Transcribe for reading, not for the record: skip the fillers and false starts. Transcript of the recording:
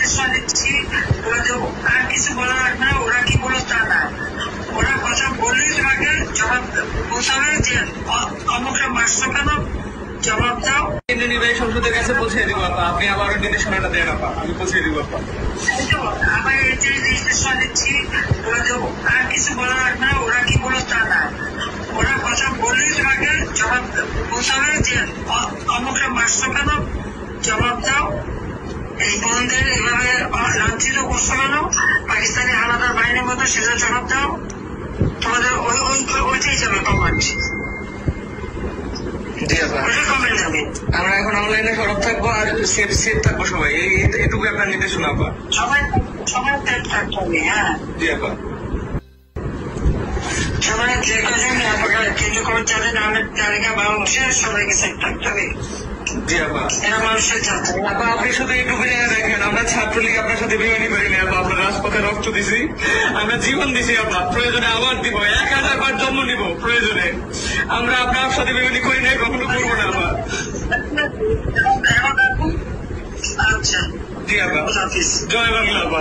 নির্দেশনা দিচ্ছি, আর কিছু বলা লাগবে না। ওরা কি বলো তা না, ওরা কথা বললেই তোমাকে জবাব বলতে হবে যে অমুকটা মারছো কেন, জবাব দাও। নির্বাহী সংসদের কাছে পৌঁছে দিব আপা, আপনি আবার নির্দেশনাটা দেন আপা, আমি পৌঁছে দিব আপা। আবার এই যে নির্দেশনা দিচ্ছি, আর কিছু বলা লাগবে না। ওরা কি বলো তা না, ওরা কথা বললেই তোমাকে জবাব বলতে হবে যে অমুকটা মারছো কেন, জবাব দাও। এই বোনদের এভাবে লাঞ্ছিত করছো কেন, পাকিস্তানি আলাদা বাহিনীর মতো, সেটা জবাব দাও। তোমাদের ওইটাই যাবে কমেন্ট। আমরা এখন অনলাইনে সরব থাকবো আর সেফ থাকবো সবাই, এটুকু আপনার নির্দেশনা আপা। সবাই সেফ থাকতে হবে। হ্যাঁ জি আপা। সবাই যে কজন কেন্দ্র করে যাদের নামের তালিকা বাংলাদেশের সবাইকে সেফ থাকতে হবে। জি আপা। এরা মানুষের ছাত্র আপা, আপনি শুধু একটু দেখেন, আমরা ছাত্রলীগ আপনার সাথে বেমানি করিনি আপা, আমরা রাজপথে রক্ত দিছি, আমরা জীবন দিছি আপা, প্রয়োজনে আবার দিব, 1000 বার জন্ম নিব প্রয়োজনে। আমরা আপনার সাথে বেমানি করি নাই, কখনো করবো না আপা। আচ্ছা জি আপা, জয় বাংলা আপা।